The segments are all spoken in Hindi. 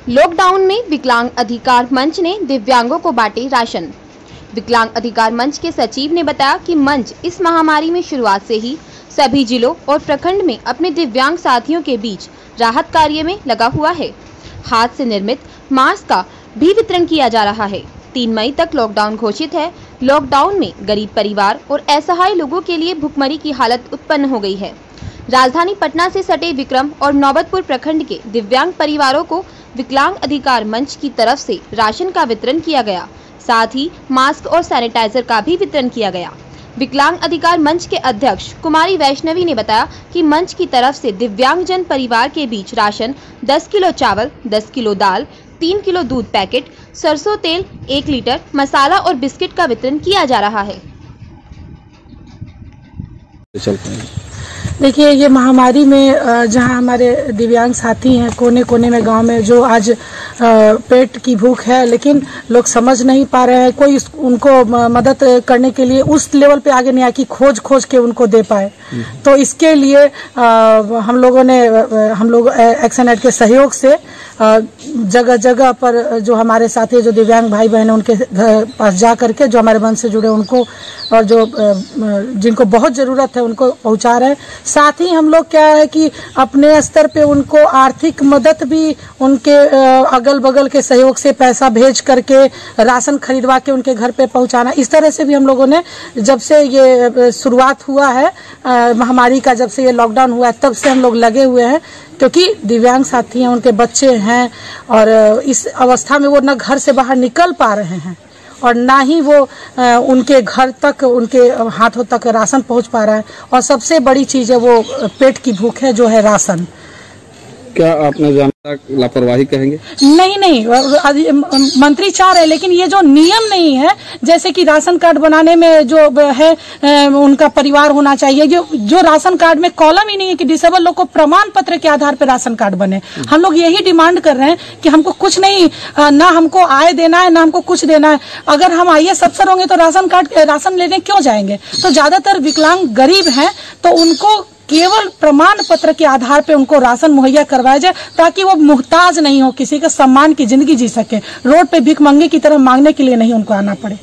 लॉकडाउन में विकलांग अधिकार मंच ने दिव्यांगों को बांटे राशन। विकलांग अधिकार मंच के सचिव ने बताया कि मंच इस महामारी में शुरुआत से ही सभी जिलों और प्रखंड में अपने दिव्यांग साथियों के बीच राहत कार्य में लगा हुआ है। हाथ से निर्मित मास्क का भी वितरण किया जा रहा है। 3 मई तक लॉकडाउन घोषित है। लॉकडाउन में गरीब परिवार और असहाय लोगों के लिए भुखमरी की हालत उत्पन्न हो गई है। राजधानी पटना से सटे विक्रम और नौबतपुर प्रखंड के दिव्यांग परिवारों को विकलांग अधिकार मंच की तरफ से राशन का वितरण किया गया। साथ ही मास्क और सैनिटाइजर का भी वितरण किया गया। विकलांग अधिकार मंच के अध्यक्ष कुमारी वैष्णवी ने बताया कि मंच की तरफ से दिव्यांगजन परिवार के बीच राशन 10 किलो चावल, 10 किलो दाल, 3 किलो दूध पैकेट, सरसों तेल 1 लीटर, मसाला और बिस्किट का वितरण किया जा रहा है। देखिए, ये महामारी में जहां हमारे दिव्यांग साथी हैं कोने कोने में गांव में, जो आज पेट की भूख है, लेकिन लोग समझ नहीं पा रहे हैं, कोई उनको मदद करने के लिए उस लेवल पे आगे नहीं आया कि खोज के उनको दे पाए। तो इसके लिए हम लोग एक्शन एड के सहयोग से जगह जगह पर जो हमारे साथी जो दिव्यांग भाई बहन उनके पास जा करके, जो हमारे मन से जुड़े उनको और जो जिनको बहुत जरूरत है उनको पहुंचा रहे हैं। साथ ही हम लोग क्या है कि अपने स्तर पे उनको आर्थिक मदद भी उनके अगल बगल के सहयोग से पैसा भेज करके राशन खरीदवा के उनके घर पे पहुंचाना, इस तरह से भी हम लोगों ने जब से ये शुरुआत हुआ है महामारी का, जब से ये लॉकडाउन हुआ है तब से हम लोग लगे हुए हैं। क्योंकि दिव्यांग साथी हैं, उनके बच्चे हैं और इस अवस्था में वो न घर से बाहर निकल पा रहे हैं और ना ही वो उनके घर तक, उनके हाथों तक राशन पहुंच पा रहा है। और सबसे बड़ी चीज है वो पेट की भूख है, जो है राशन। क्या आपने जानता लापरवाही कहेंगे? नहीं, मंत्री चाह रहे, लेकिन ये जो नियम नहीं है, जैसे कि राशन कार्ड बनाने में जो है उनका परिवार होना चाहिए, जो राशन कार्ड में कॉलम ही नहीं है कि डिसेबल लोग को प्रमाण पत्र के आधार पर राशन कार्ड बने। हम लोग यही डिमांड कर रहे हैं कि हमको कुछ नहीं, ना हमको आय देना है, ना हमको कुछ देना है। अगर हम IAS अफसर होंगे तो राशन लेने क्यों जाएंगे? तो ज्यादातर विकलांग गरीब हैं, तो उनको केवल प्रमाण पत्र के आधार पे उनको राशन मुहैया करवाया जाए, ताकि वो मुहताज नहीं हो, किसी के सम्मान की जिंदगी जी सके। रोड पे भीख मंगे की तरह मांगने के लिए नहीं उनको आना पड़े।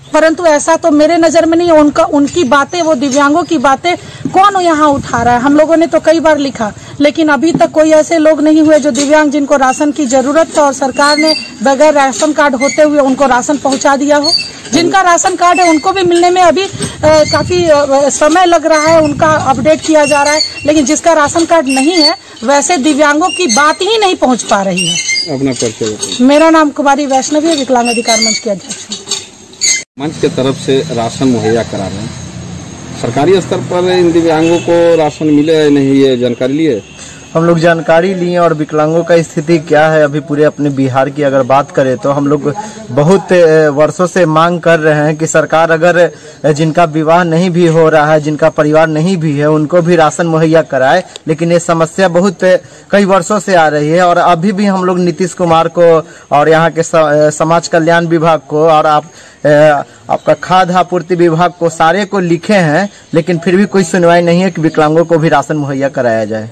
परंतु ऐसा तो मेरे नजर में नहीं है। उनकी बातें, वो दिव्यांगों की बातें कौन यहाँ उठा रहा है? हम लोगों ने तो कई बार लिखा, लेकिन अभी तक कोई ऐसे लोग नहीं हुए जो दिव्यांग जिनको राशन की जरूरत है और सरकार ने बगैर राशन कार्ड होते हुए उनको राशन पहुंचा दिया हो। जिनका राशन कार्ड है उनको भी मिलने में अभी काफी समय लग रहा है, उनका अपडेट किया जा रहा है, लेकिन जिसका राशन कार्ड नहीं है वैसे दिव्यांगों की बात ही नहीं पहुंच पा रही है। अपना परिचय। मेरा नाम कुमारी वैष्णवी है, विकलांग अधिकार मंच की अध्यक्ष। मंच के तरफ से राशन मुहैया करा रहे हैं, सरकारी स्तर पर इन दिव्यांगों को राशन मिले या नहीं, ये जानकारी लिए? हम लोग जानकारी लिए और विकलांगों का स्थिति क्या है अभी पूरे अपने बिहार की अगर बात करें तो हम लोग बहुत वर्षों से मांग कर रहे हैं कि सरकार अगर जिनका विवाह नहीं भी हो रहा है, जिनका परिवार नहीं भी है, उनको भी राशन मुहैया कराए। लेकिन ये समस्या बहुत कई वर्षों से आ रही है और अभी भी हम लोग नीतीश कुमार को और यहाँ के समाज कल्याण विभाग को और आपका खाद्य आपूर्ति विभाग को, सारे को लिखे हैं, लेकिन फिर भी कोई सुनवाई नहीं है कि विकलांगों को भी राशन मुहैया कराया जाए।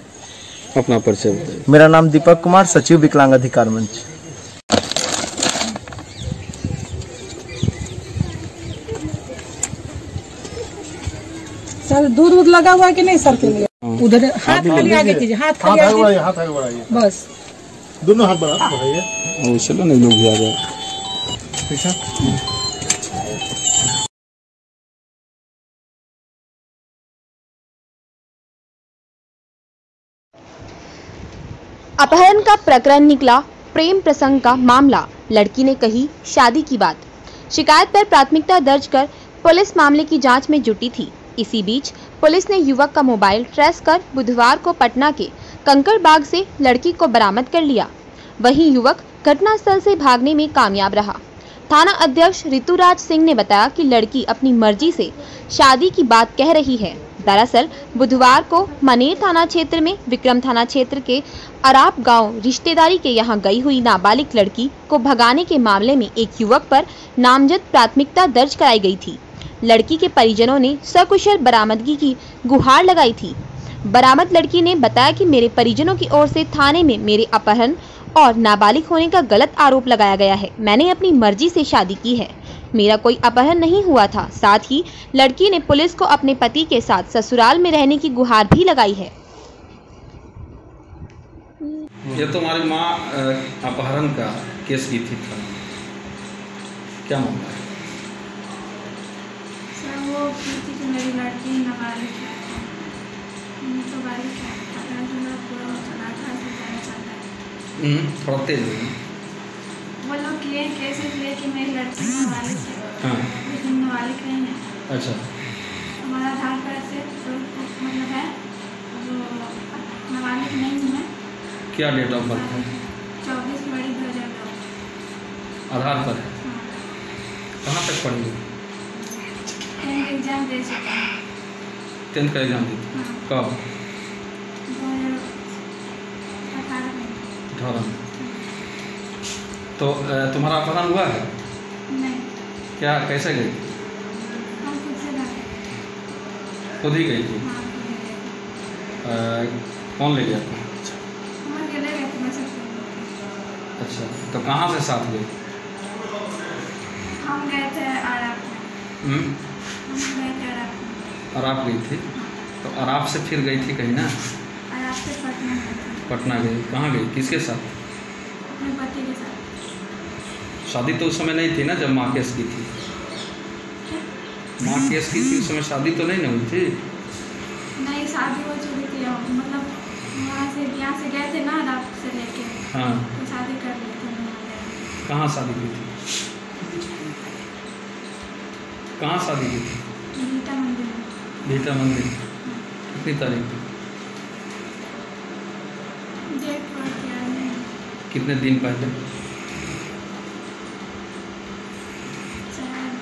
अपना परिचय। मेरा नाम दीपक कुमार, सचिव विकलांग अधिकार मंच। सर, दूध लगा हुआ है कि नहीं सर के लिए? उधर हाथ खाली आगे कीजिए, हाथ खाली आगे, बस दोनों हाथ बढ़ाइए। चलो नहीं, लोग भी आ जाए। अपहरण का प्रकरण निकला प्रेम प्रसंग का मामला। लड़की ने कही शादी की बात। शिकायत पर प्राथमिकता दर्ज कर पुलिस मामले की जांच में जुटी थी। इसी बीच पुलिस ने युवक का मोबाइल ट्रेस कर बुधवार को पटना के कंकड़बाग से लड़की को बरामद कर लिया। वहीं युवक घटनास्थल से भागने में कामयाब रहा। थाना अध्यक्ष ऋतुराज सिंह ने बताया कि लड़की अपनी मर्जी से शादी की बात कह रही है। दरअसल बुधवार को मनेर थाना क्षेत्र में विक्रम थाना क्षेत्र के अराप गांव रिश्तेदारी के यहां गई हुई नाबालिग लड़की को भगाने के मामले में एक युवक पर नामजद प्राथमिकता दर्ज कराई गई थी। लड़की के परिजनों ने सकुशल बरामदगी की गुहार लगाई थी। बरामद लड़की ने बताया कि मेरे परिजनों की ओर से थाने में मेरे अपहरण और नाबालिग होने का गलत आरोप लगाया गया है। मैंने अपनी मर्जी से शादी की है, मेरा कोई अपहरण नहीं हुआ था। साथ ही लड़की ने पुलिस को अपने पति के साथ ससुराल में रहने की गुहार भी लगाई है। ये तुम्हारी माँ अपहरण का केस की थी, क्या मामला है? सर वो की थी कि मेरी लड़की नाबालिग है, तो बालिग है, अपना जो है पूरा चला था, थोड़ा तेज है। वो लोग किए कैसे किए कि मेरी लड़की नाबालिग है, हाँ, लेकिन नाबालिग नहीं है। अच्छा, हमारा आधार कार्ड से तो मतलब है जो नाबालिग नहीं है। क्या डेट ऑफ बर्थ है? 24 फरवरी 2009 आधार पर है। कहाँ तक पढ़ी? 10th एग्जाम दे चुका है। 10th का एग्जाम दी थी? हाँ। कब? 2018 में। 18 में। तो तुम्हारा अपहरण हुआ है? नहीं, क्या, कैसे गई थी? हम खुद से गए। खुद ही गई थी? हाँ, खुद ही गए। कौन ले गया था? हम अकेले गए थे, मैं सब। अच्छा, तो कहाँ से साथ गई? हम गए थे अराप में। हम गए थे अराप में। अराप गई थी? तो अराप से फिर गई थी कहीं ना? अराप से पटना गए थे। पटना गई। कहाँ गई, किसके साथ? अपने पति के साथ। शादी तो उस समय नहीं थी ना जब माँ केस की थी? माँ केस की थी उस समय शादी तो नहीं ना हुई थी? नहीं, शादी हो चुकी थी। मतलब यहाँ से गए थे ना अराप से लेके, हाँ। तो शादी कर ली थी। कहाँ शादी की थी? कहाँ शादी की थी? गीता मंदिर में। गीता मंदिर। कितनी तारीख की? डेट पर क्या नहीं, कितने दिन पहले? शायद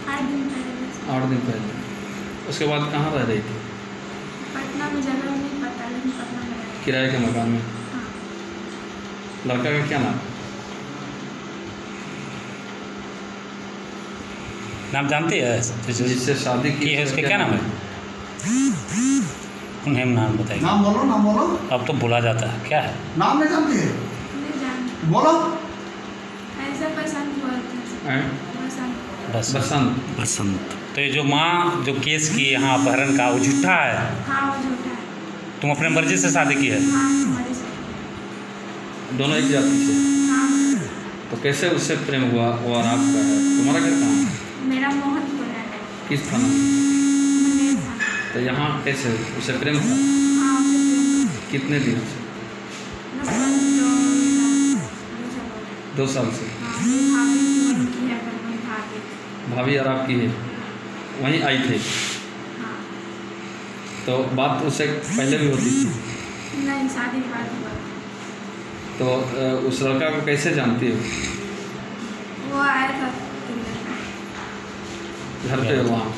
8 दिन पहले। 8 दिन पहले। उसके बाद कहाँ रह रही थी? पटना में, जगह नहीं पता, लेकिन पटना में रह रही। किराए के मकान में? हाँ। लड़का का क्या नाम? नाम जानती है? जिससे शादी की है उसका क्या नाम है? उन्हें नाम बताइए। नाम बोलो, नाम बोलो। अब तो भुला जाता है, क्या है नाम नहीं जानती है? नहीं जानती। बोलो। ऐसा पसंद बोलते हैं। हैं? पसंद। बसंत। बसंत। तो ये जो माँ जो केस की यहाँ अपहरण का, वो झूठा है? हाँ, वो झूठा है। तुम अपने मर्जी से शादी की है? हाँ, हमारे साथ। दोनों एक जाति से? हाँ। तो कैसे उससे प्रेम हुआ? वो अराप का है। तुम्हारा घर कहाँ है? मेरा मोहनपुर है। किस थाना? मनेर था। तो यहाँ कैसे उससे प्रेम था? हाँ, उसे प्रेम था। कितने दिनों से? लगभग 2 2 साल। साल से? हाँ, मेरी भाभी की वहीं की है, बलवन भाभी। भाभी अराप की है, वहीं आई थी? हाँ। तो बात उससे पहले भी होती थी? नहीं, शादी के बाद हुआ। तो उस लड़का को कैसे जानती हो? वो आया था घर पे वहाँ?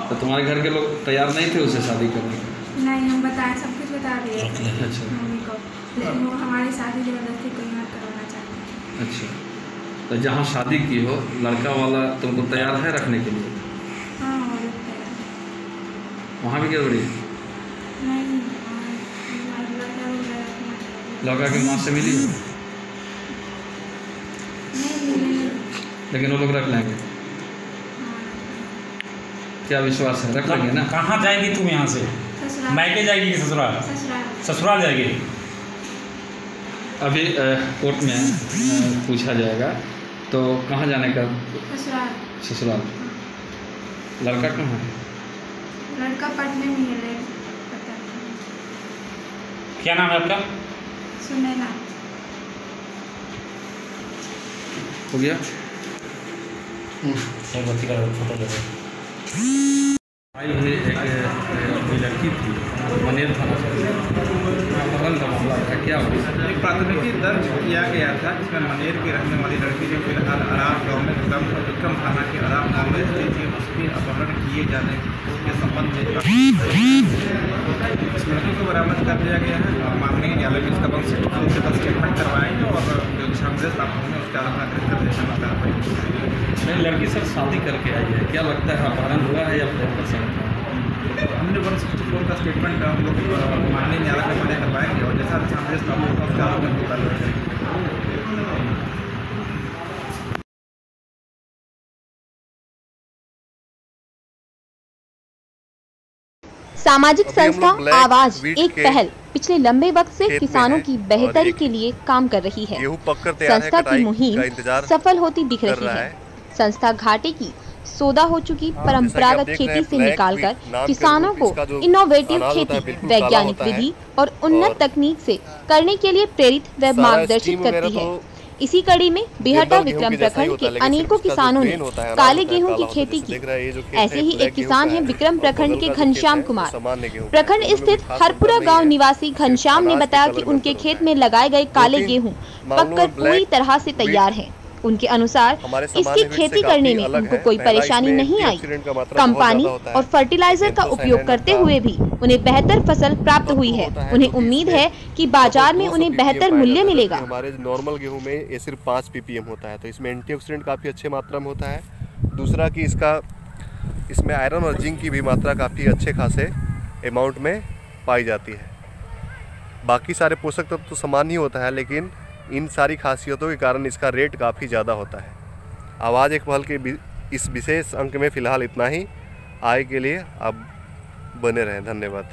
तो तुम्हारे घर के लोग तैयार नहीं थे उसे शादी करने के? नहीं, हम बताए, सब कुछ बता दिए अच्छा, मम्मी को, लेकिन वो हमारी शादी ज़बरदस्ती कोई ना करवाना चाहते हैं। अच्छा। तो जहाँ शादी की हो लड़का वाला तुमको तैयार है रखने के लिए? हाँ, वो लोग तैयार। वहाँ भी गड़बड़ी? नहीं, लड़का की माँ से मिली हो? नहीं मिले। लेकिन वो लोग रख लेंगे? क्या विश्वास है, रख लेंगे ना? कहाँ जाएगी तुम यहाँ से? ससुराल। मायके जाएगी कि ससुराल? ससुराल। ससुराल जाएगी। अभी कोर्ट में पूछा जाएगा। तो कहाँ जाने का? ससुराल। ससुराल। लड़का कहाँ है? लड़का पटने में है, पता नहीं। क्या नाम है आपका? सुनैना। हो गया? एक बच्ची का फोटो ले लो। आई हुई एक लड़की थी, मनेर थाना से अपहरण का मामला था, क्या हुआ? एक प्राथमिकी दर्ज किया गया था जिसमें मनेर की रहने वाली लड़की जो फिलहाल अराप गाँव में विक्रम थाना के अराप गाँव में स्थित थी, उसके अपहरण किए जाने के संबंध में इस लड़की को बरामद कर लिया गया है और माननीय न्यायालय में इसका बंद स्टेटमेंट करवाएंगे और जो दिशा निर्देश प्राप्त होंगे उसके आधार पर नहीं, लड़की सर शादी करके आई है, क्या लगता है अपहरण हुआ है या प्रेम प्रसंग था? हमने 164 का स्टेटमेंट हम लोग माननीय न्यायालय के मान्य करवाएंगे और जैसा दिशानिर्देश लागू होगा उसके आलोक में कार्रवाई करेंगे। सामाजिक संस्था आवाज एक पहल पिछले लंबे वक्त से किसानों की बेहतरी के लिए काम कर रही है। संस्था की मुहिम सफल होती दिख रही है। संस्था घाटे की सौदा हो चुकी परंपरागत खेती से निकालकर किसानों को इनोवेटिव खेती, वैज्ञानिक विधि और उन्नत तकनीक से करने के लिए प्रेरित व मार्गदर्शित करती है। इसी कड़ी में बिहटा विक्रम प्रखंड के अनेकों किसानों ने काले गेहूं की खेती की। ऐसे ही एक किसान हैं विक्रम प्रखंड के घनश्याम कुमार। प्रखंड स्थित हरपुरा गांव निवासी घनश्याम ने बताया कि उनके खेत में लगाए गए काले गेहूं पककर पूरी तरह से तैयार हैं। उनके अनुसार इसकी खेती करने में उनको कोई परेशानी नहीं आई। कम पानी और फर्टिलाइजर का उपयोग करते हुए भी उन्हें बेहतर फसल प्राप्त हुई है। उन्हें उम्मीद है कि बाजार में उन्हें बेहतर मूल्य मिलेगा। हमारे नॉर्मल गेहूं में ये सिर्फ 5 ppm होता है, तो इसमें एंटीऑक्सीडेंट काफ़ी अच्छे मात्रा में होता है। दूसरा कि इसमें आयरन और जिंक की भी मात्रा काफ़ी अच्छे खासे अमाउंट में पाई जाती है। बाकी सारे पोषक तत्व तो समान ही होता है, लेकिन इन सारी खासियतों के कारण इसका रेट काफ़ी ज़्यादा होता है। आवाज़ एक पहल के इस विशेष अंक में फ़िलहाल इतना ही। आय के लिए आप बने रहें। धन्यवाद।